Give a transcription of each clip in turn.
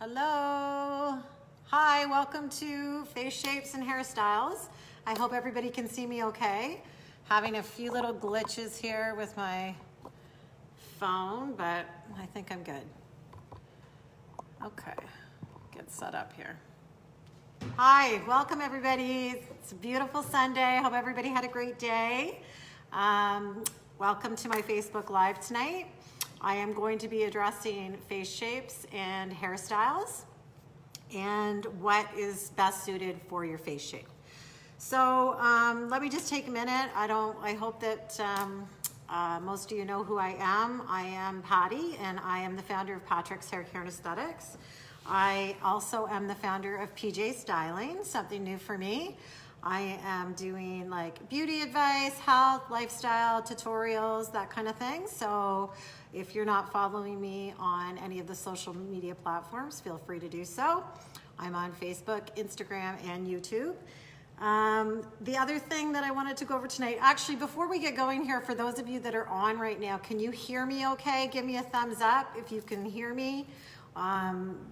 Hello. Hi, welcome to Face Shapes and Hairstyles. I hope everybody can see me okay. Having a few little glitches here with my phone, but I think I'm good. Okay, get set up here. Hi, welcome everybody. It's a beautiful Sunday. I hope everybody had a great day. Welcome to my Facebook Live tonight. I am going to be addressing face shapes and hairstyles and what is best suited for your face shape. So let me just take a minute. I hope that most of you know who I am. I am Patti, and I am the founder of Patrick's Hair Care and Aesthetics. I also am the founder of PjStylin, something new for me. I am doing like beauty advice, health, lifestyle, tutorials, that kind of thing. So if you're not following me on any of the social media platforms, feel free to do so. I'm on Facebook, Instagram, and YouTube. The other thing that I wanted to go over tonight, actually, before we get going here, for those of you that are on right now, can you hear me okay? Give me a thumbs up if you can hear me,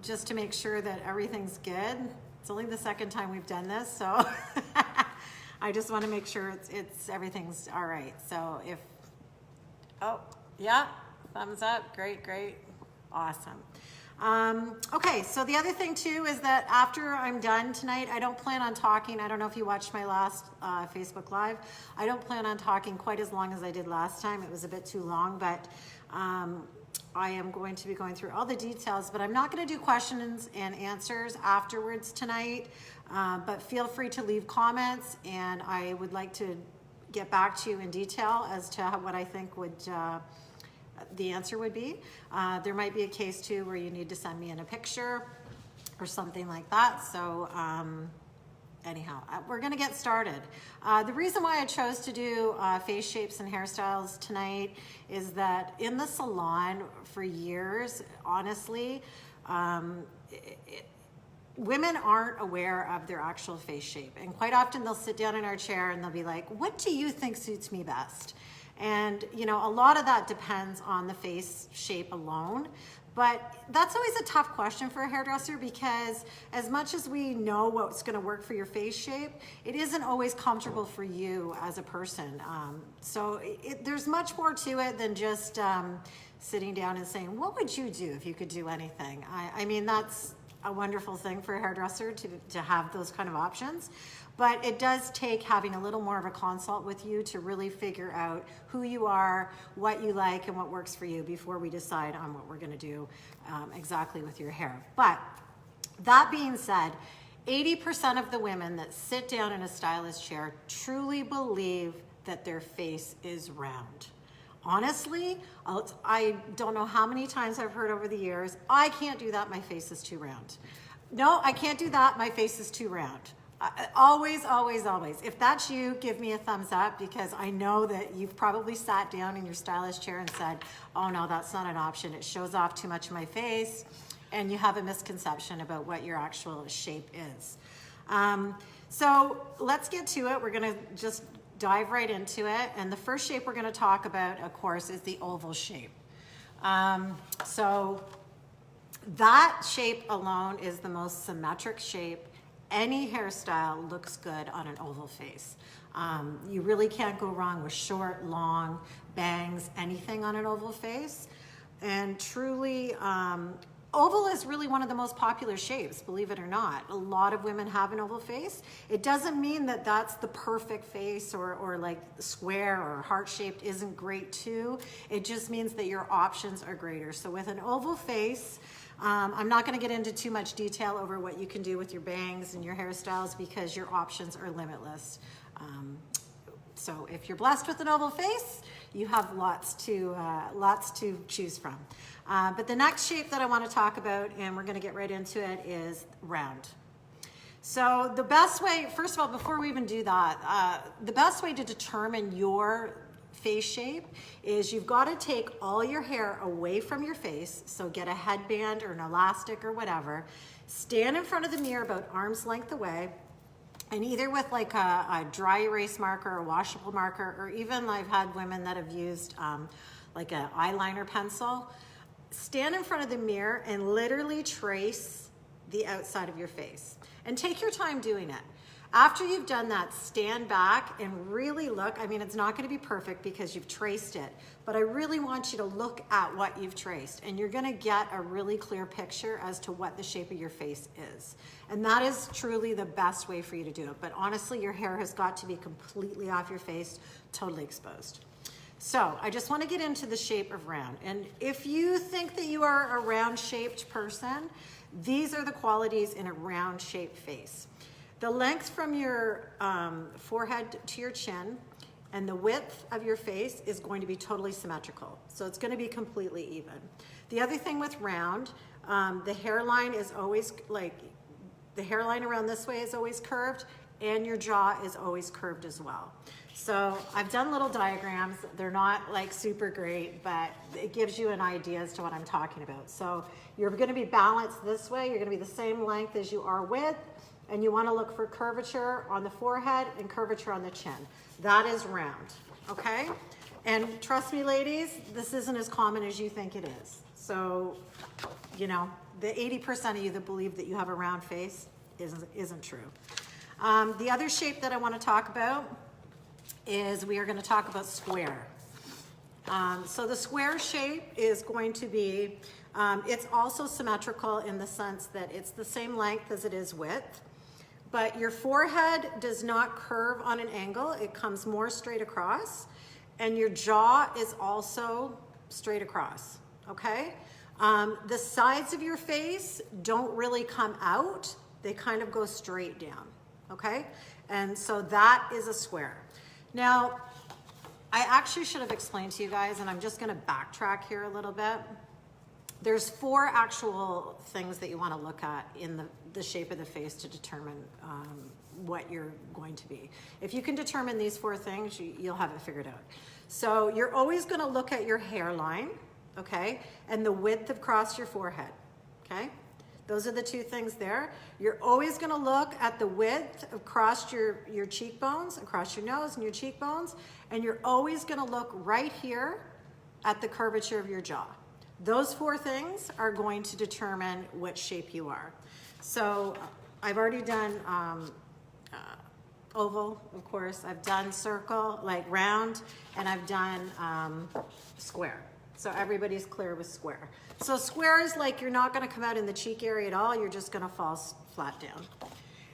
just to make sure that everything's good. It's only the second time we've done this, so I just want to make sure everything's all right. So oh, yeah, thumbs up, great, awesome. Okay, so the other thing too is that after I'm done tonight, I don't plan on talking. I don't know if you watched my last Facebook Live. I don't plan on talking quite as long as I did last time. It was a bit too long, but I am going to be going through all the details, but I'm not going to do questions and answers afterwards tonight, but feel free to leave comments, and I would like to get back to you in detail as to what I think the answer would be. There might be a case too where you need to send me in a picture or something like that. So anyhow, we're gonna get started. The reason why I chose to do face shapes and hairstyles tonight is that in the salon for years, honestly, women aren't aware of their actual face shape. And quite often they'll sit down in our chair and they'll be like, what do you think suits me best? And you know, a lot of that depends on the face shape alone. But that's always a tough question for a hairdresser, because as much as we know what's going to work for your face shape, it isn't always comfortable for you as a person. So there's much more to it than just sitting down and saying, what would you do if you could do anything? I mean, that's a wonderful thing for a hairdresser to have those kind of options. But it does take having a little more of a consult with you to really figure out who you are, what you like, and what works for you before we decide on what we're gonna do exactly with your hair. But that being said, 80% of the women that sit down in a stylist chair truly believe that their face is round. Honestly, I don't know how many times I've heard over the years, I can't do that, my face is too round. No, I can't do that, my face is too round. Always, always, always. If that's you, give me a thumbs up, because I know that you've probably sat down in your stylist chair and said, oh no, that's not an option. It shows off too much of my face, and you have a misconception about what your actual shape is. So let's get to it. We're gonna just dive right into it. And the first shape we're gonna talk about, of course, is the oval shape. So that shape alone is the most symmetric shape. Any hairstyle looks good on an oval face. You really can't go wrong with short, long, bangs, anything on an oval face. And truly, oval is really one of the most popular shapes, believe it or not. A lot of women have an oval face. It doesn't mean that that's the perfect face, or like square or heart-shaped isn't great too. It just means that your options are greater. So with an oval face, I'm not going to get into too much detail over what you can do with your bangs and your hairstyles, because your options are limitless. So if you're blessed with an oval face, you have lots to choose from. But the next shape that I want to talk about, and we're going to get right into it, is round. So the best way, first of all, before we even do that, the best way to determine your face shape is you've got to take all your hair away from your face. So get a headband or an elastic or whatever, stand in front of the mirror about arm's length away, and either with like a dry erase marker, a washable marker, or even I've had women that have used like an eyeliner pencil, stand in front of the mirror and literally trace the outside of your face. And take your time doing it. After you've done that, stand back and really look. I mean, it's not going to be perfect because you've traced it, but I really want you to look at what you've traced, and you're going to get a really clear picture as to what the shape of your face is. And that is truly the best way for you to do it. But honestly, your hair has got to be completely off your face, totally exposed. So I just want to get into the shape of round. And if you think that you are a round shaped person, these are the qualities in a round shaped face. The length from your forehead to your chin and the width of your face is going to be totally symmetrical. So it's going to be completely even. The other thing with round, the hairline is always like, the hairline around this way is always curved, and your jaw is always curved as well. So I've done little diagrams. They're not like super great, but it gives you an idea as to what I'm talking about. So you're going to be balanced this way. You're going to be the same length as you are width. And you want to look for curvature on the forehead and curvature on the chin. That is round, okay? And trust me, ladies, this isn't as common as you think it is. So, you know, the 80% of you that believe that you have a round face isn't true. The other shape that I want to talk about is we are going to talk about square. So the square shape is going to be, it's also symmetrical in the sense that it's the same length as it is width. But your forehead does not curve on an angle. It comes more straight across. And your jaw is also straight across, okay? The sides of your face don't really come out. They kind of go straight down, okay? And so that is a square. Now, I actually should have explained to you guys, and I'm just gonna backtrack here a little bit. There's 4 actual things that you want to look at in the shape of the face to determine what you're going to be. If you can determine these 4 things, you'll have it figured out. So you're always going to look at your hairline, okay, and the width across your forehead, okay? Those are the 2 things there. You're always going to look at the width across your cheekbones, across your nose and your cheekbones, and you're always going to look right here at the curvature of your jaw. Those 4 things are going to determine what shape you are. So I've already done oval, of course. I've done circle, like round, and I've done square. So everybody's clear with square. So square is like you're not going to come out in the cheek area at all. You're just going to fall flat down.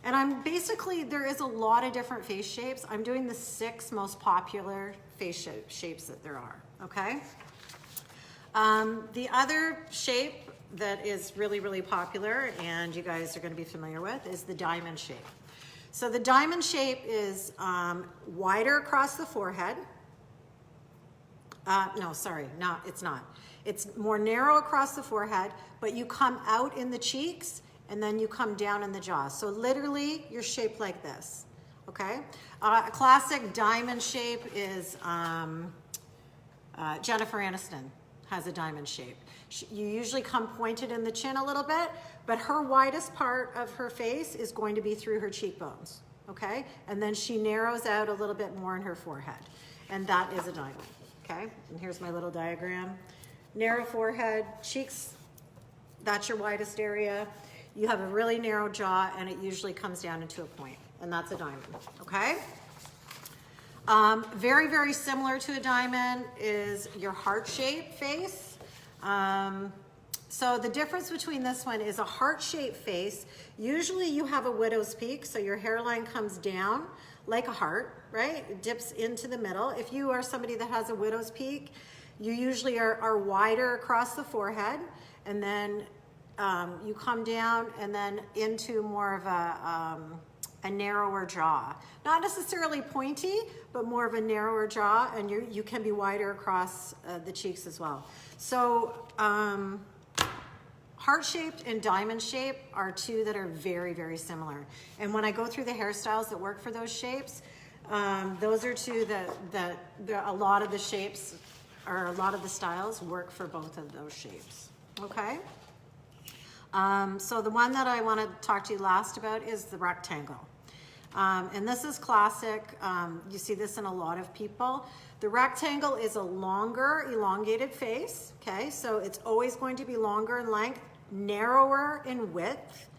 And I'm basically, there is a lot of different face shapes. I'm doing the 6 most popular face shapes that there are, okay? The other shape that is really, really popular and you guys are going to be familiar with is the diamond shape. So the diamond shape is wider across the forehead. No, sorry, it's not. It's more narrow across the forehead, but you come out in the cheeks and then you come down in the jaw. So literally you're shaped like this, okay? A classic diamond shape is Jennifer Aniston has a diamond shape. You usually come pointed in the chin a little bit, but her widest part of her face is going to be through her cheekbones, okay? And then she narrows out a little bit more in her forehead, and that is a diamond, okay? And here's my little diagram. Narrow forehead, cheeks, that's your widest area. You have a really narrow jaw, and it usually comes down into a point, and that's a diamond, okay? Very, very similar to a diamond is your heart-shaped face. So the difference between this one is a heart-shaped face. Usually you have a widow's peak, so your hairline comes down like a heart, right? It dips into the middle. If you are somebody that has a widow's peak, you usually are wider across the forehead, and then you come down and then into more of a narrower jaw. Not necessarily pointy, but more of a narrower jaw, and you can be wider across the cheeks as well. So heart-shaped and diamond-shaped are 2 that are very, very similar. And when I go through the hairstyles that work for those shapes, those are 2 that a lot of the shapes, or a lot of the styles work for both of those shapes, okay? So the one that I want to talk to you last about is the rectangle. And this is classic. You see this in a lot of people. The rectangle is a longer, elongated face, okay? So it's always going to be longer in length, narrower in width,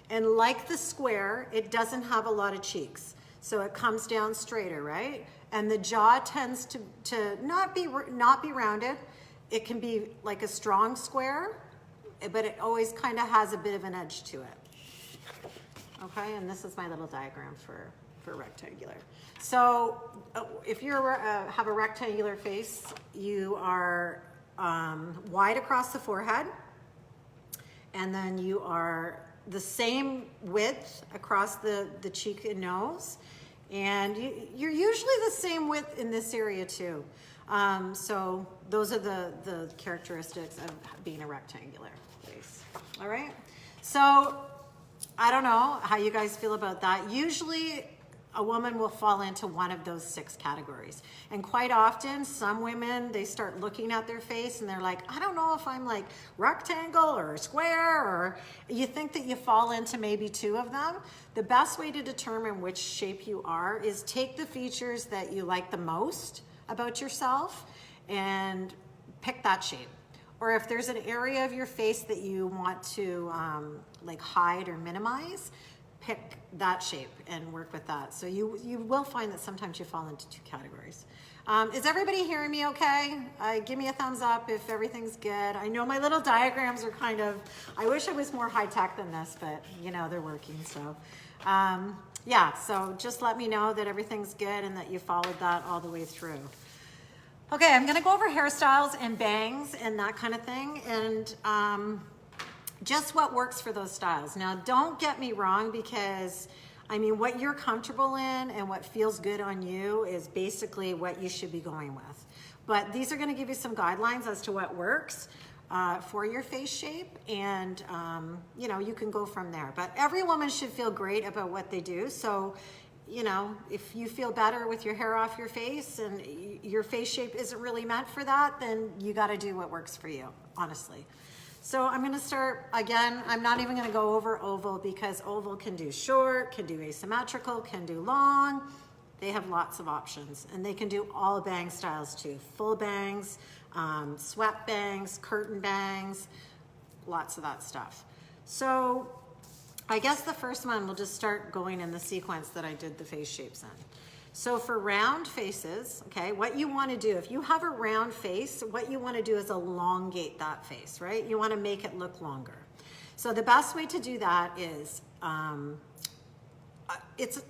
and like the square, it doesn't have a lot of cheeks. So it comes down straighter, right? And the jaw tends to not be rounded. It can be like a strong square, but it always kind of has a bit of an edge to it. Okay, and this is my little diagram for rectangular. So if you have a rectangular face, you are wide across the forehead, and then you are the same width across the cheek and nose, and you're usually the same width in this area too. So those are the characteristics of being a rectangular face. All right, so I don't know how you guys feel about that. Usually a woman will fall into one of those 6 categories. And quite often, some women, they start looking at their face and they're like, I don't know if I'm like rectangle or square, or you think that you fall into maybe 2 of them. The best way to determine which shape you are is take the features that you like the most about yourself and pick that shape. Or if there's an area of your face that you want to like hide or minimize, pick that shape and work with that. So you will find that sometimes you fall into 2 categories. Is everybody hearing me okay? Give me a thumbs up if everything's good. I know my little diagrams are kind of, I wish I was more high tech than this, but you know, they're working. So yeah, so just let me know that everything's good and that you followed that all the way through. Okay, I'm gonna go over hairstyles and bangs and that kind of thing, and just what works for those styles. Now, don't get me wrong, because I mean, what you're comfortable in and what feels good on you is basically what you should be going with. But these are gonna give you some guidelines as to what works for your face shape, and you know, you can go from there. But every woman should feel great about what they do. So, you know, if you feel better with your hair off your face and your face shape isn't really meant for that, then you got to do what works for you, honestly. So I'm going to start again. I'm not even going to go over oval, because oval can do short, can do asymmetrical, can do long. They have lots of options, and they can do all bang styles too. Full bangs, swept bangs, curtain bangs, lots of that stuff. So I guess the first one, we'll just start going in the sequence that I did the face shapes in. So for round faces, okay, what you want to do, if you have a round face, what you want to do is elongate that face, right? You want to make it look longer. So the best way to do that is, it's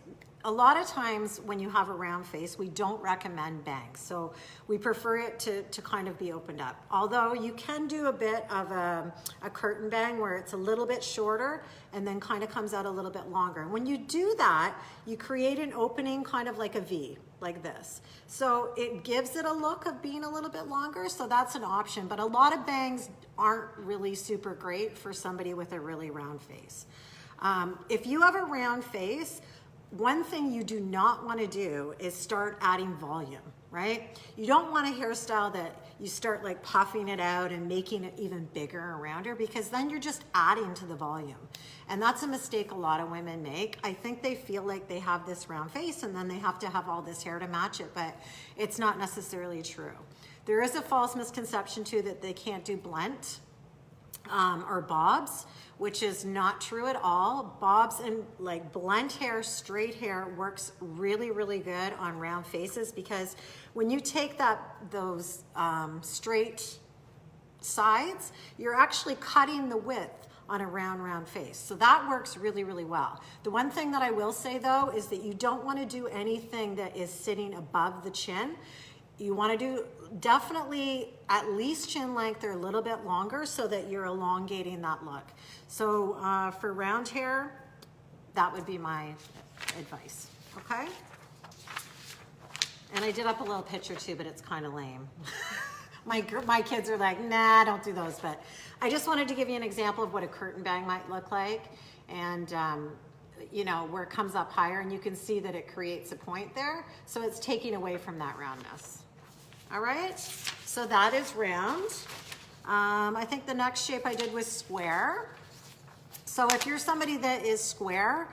a lot of times when you have a round face, we don't recommend bangs. So we prefer it to kind of be opened up. Although you can do a bit of a curtain bang where it's a little bit shorter and then kind of comes out a little bit longer. When you do that, you create an opening kind of like a V, like this. So it gives it a look of being a little bit longer, so that's an option. But a lot of bangs aren't really super great for somebody with a really round face. If you have a round face, one thing you do not want to do is start adding volume, right? You don't want a hairstyle that you start like puffing it out and making it even bigger around her, because then you're just adding to the volume. And that's a mistake a lot of women make. I think they feel like they have this round face and then they have to have all this hair to match it, but it's not necessarily true. There is a false misconception too that they can't do blent or bobs, which is not true at all. Bobs and like blend hair, straight hair works really, really good on round faces, because when you take those straight sides, you're actually cutting the width on a round face. So that works really, really well. The one thing that I will say though is that you don't want to do anything that is sitting above the chin. You want to do definitely at least chin length or a little bit longer, so that you're elongating that look. So for round hair, that would be my advice, okay? And I did up a little picture too, but it's kind of lame. My kids are like, nah, don't do those. But I just wanted to give you an example of what a curtain bang might look like. And you know, where it comes up higher, and you can see that it creates a point there. So it's taking away from that roundness. All right, so that is round. I think the next shape I did was square. So if you're somebody that is square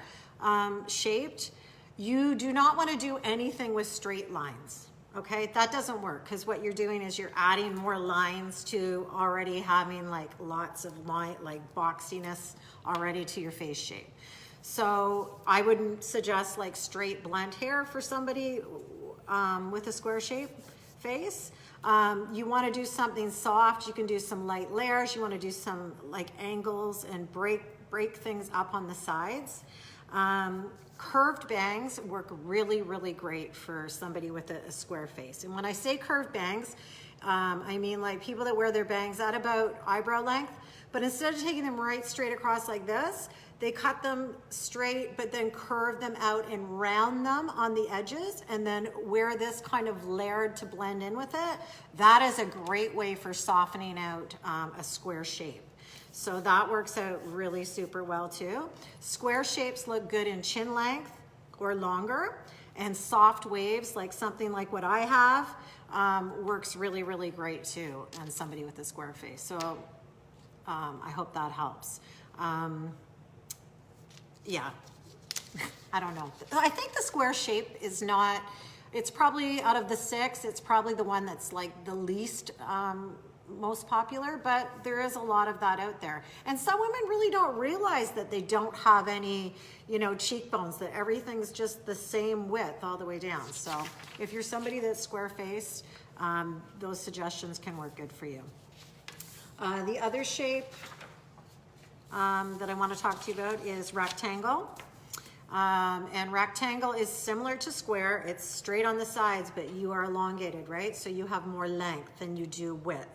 shaped, You do not want to do anything with straight lines. Okay, that doesn't work, because what you're doing is you're adding more lines to already having like lots of line, like boxiness already to your face shape. So I wouldn't suggest like straight blend hair for somebody with a square shape face. You want to do something soft. You can do some light layers. You want to do some like angles and break things up on the sides. Curved bangs work really, really great for somebody with a square face. And when I say curved bangs, I mean like people that wear their bangs at about eyebrow length, but instead of taking them right straight across like this, they cut them straight, but then curve them out and round them on the edges, and then wear this kind of layered to blend in with it. That is a great way for softening out a square shape. So that works out really super well too. Square shapes look good in chin length or longer, and soft waves, like something like what I have, works really, really great too on somebody with a square face. So I hope that helps. Yeah, I don't know. I think the square shape is not, it's probably out of the 6, it's probably the one that's like the least most popular, but there is a lot of that out there. And some women really don't realize that they don't have any, you know, cheekbones, that everything's just the same width all the way down. So if you're somebody that's square faced, those suggestions can work good for you. The other shape that I want to talk to you about is rectangle. And rectangle is similar to square. It's straight on the sides, but you are elongated, right? So you have more length than you do width.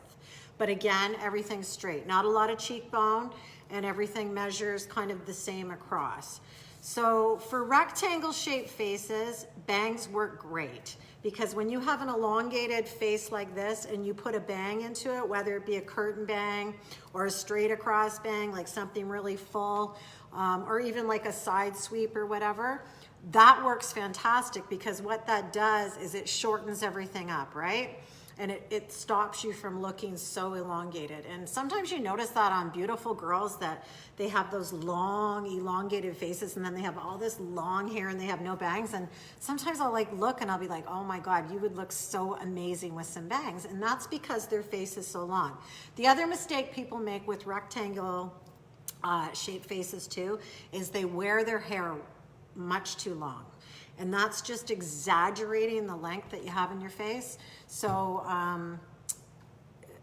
But again, everything's straight. Not a lot of cheekbone, and everything measures kind of the same across. So for rectangle shaped faces, bangs work great, because when you have an elongated face like this and you put a bang into it, whether it be a curtain bang or a straight across bang, like something really full, or even like a side sweep or whatever, that works fantastic, because what that does is it shortens everything up, right? And it stops you from looking so elongated. And sometimes you notice that on beautiful girls, that they have those long elongated faces, and then they have all this long hair and they have no bangs. And sometimes I'll like look and I'll be like, oh my God, you would look so amazing with some bangs. And that's because their face is so long. The other mistake people make with rectangle shaped faces too is they wear their hair much too long. And that's just exaggerating the length that you have in your face. So,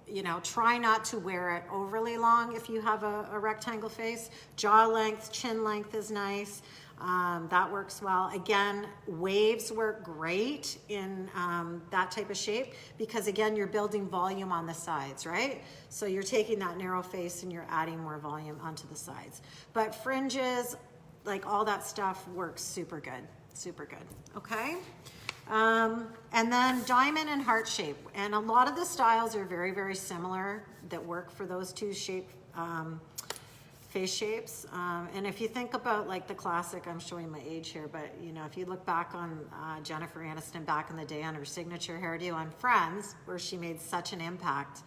you know, try not to wear it overly long if you have a rectangle face. Jaw length, chin length is nice. That works well. Again, waves work great in that type of shape, because again, you're building volume on the sides, right? So you're taking that narrow face and you're adding more volume onto the sides. But fringes, like all that stuff works super good. Super good, okay? And then diamond and heart shape. And a lot of the styles are very, very similar that work for those two face shapes. And if you think about like the classic, I'm showing my age here, but you know, if you look back on Jennifer Aniston back in the day on her signature hairdo on Friends, where she made such an impact,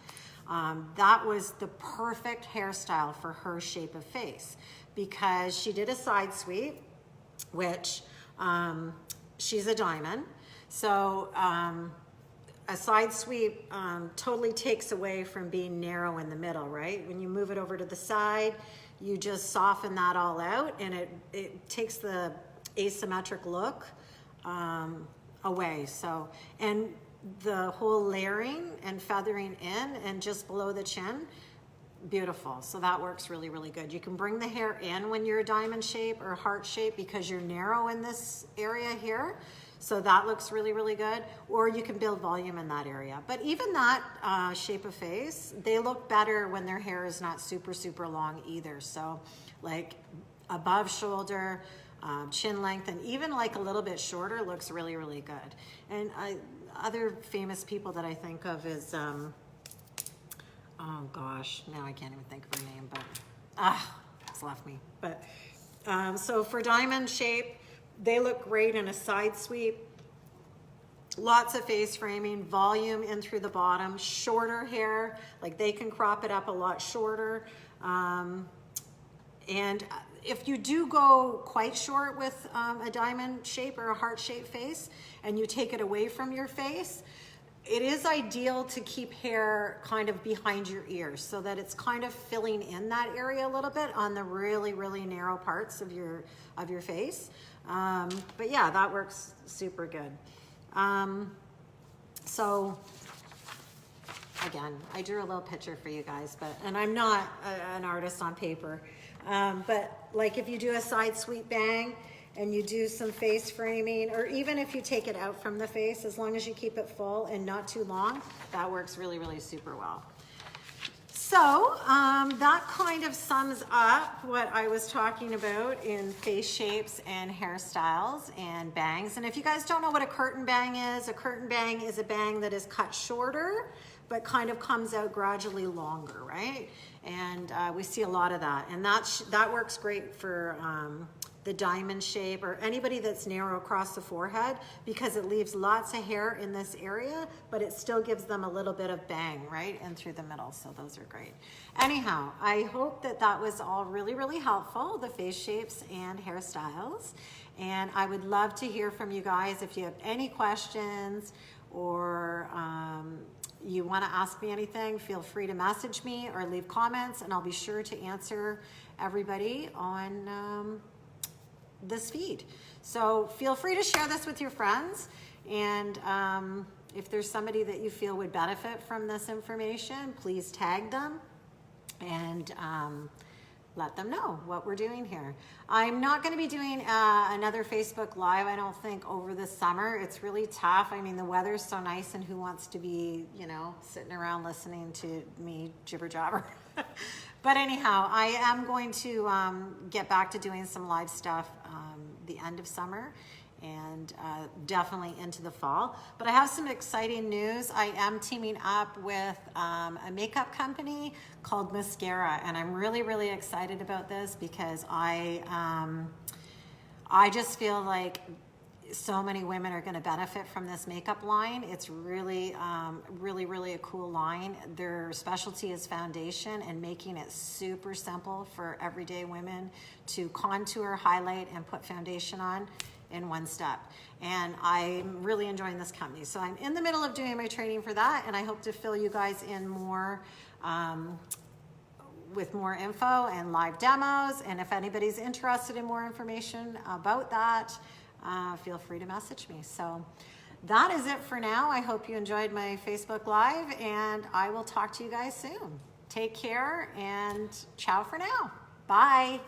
that was the perfect hairstyle for her shape of face, because she did a side sweep, which she's a diamond. So a side sweep totally takes away from being narrow in the middle, right? When you move it over to the side, you just soften that all out, and it takes the asymmetric look away. So, and the whole layering and feathering in and just below the chin, beautiful. So that works really, really good. You can bring the hair in when you're a diamond shape or heart shape, because you're narrow in this area here. So that looks really, really good. Or you can build volume in that area. But even that shape of face, they look better when their hair is not super, super long either. So like above shoulder, chin length, and even like a little bit shorter looks really, really good. And other famous people that I think of is, oh gosh, now I can't even think of her name, but it's left me. But so for diamond shape, they look great in a side sweep. Lots of face framing, volume in through the bottom, shorter hair, like they can crop it up a lot shorter. And if you do go quite short with a diamond shape or a heart-shaped face and you take it away from your face, it is ideal to keep hair kind of behind your ears so that it's kind of filling in that area a little bit on the really, really narrow parts of your face. But yeah, that works super good. So again, I drew a little picture for you guys, and I'm not an artist on paper. But like if you do a side sweep bang and you do some face framing, or even if you take it out from the face, as long as you keep it full and not too long, that works really, really super well. So that kind of sums up what I was talking about in face shapes and hairstyles and bangs. And if you guys don't know what a curtain bang is a bang that is cut shorter, but kind of comes out gradually longer, right? And we see a lot of that. And that works great for the diamond shape or anybody that's narrow across the forehead, because it leaves lots of hair in this area, but it still gives them a little bit of bang, right? And through the middle, so those are great. Anyhow, I hope that was all really, really helpful, the face shapes and hairstyles. And I would love to hear from you guys if you have any questions or you want to ask me anything, feel free to message me or leave comments, and I'll be sure to answer everybody on this feed. So feel free to share this with your friends, and if there's somebody that you feel would benefit from this information, please tag them and let them know what we're doing here. I'm not going to be doing another Facebook Live, I don't think, over the summer. It's really tough. I mean, the weather's so nice, and who wants to be, you know, sitting around listening to me jibber jabber? But anyhow, I am going to get back to doing some live stuff the end of summer and definitely into the fall. But I have some exciting news. I am teaming up with a makeup company called Mascara, and I'm really, really excited about this because I just feel like so many women are going to benefit from this makeup line. It's really, really a cool line. Their specialty is foundation and making it super simple for everyday women to contour, highlight, and put foundation on in one step. And I'm really enjoying this company. So I'm in the middle of doing my training for that, and I hope to fill you guys in more with more info and live demos. And if anybody's interested in more information about that, feel free to message me. So that is it for now. I hope you enjoyed my Facebook Live, and I will talk to you guys soon. Take care, and ciao for now. Bye.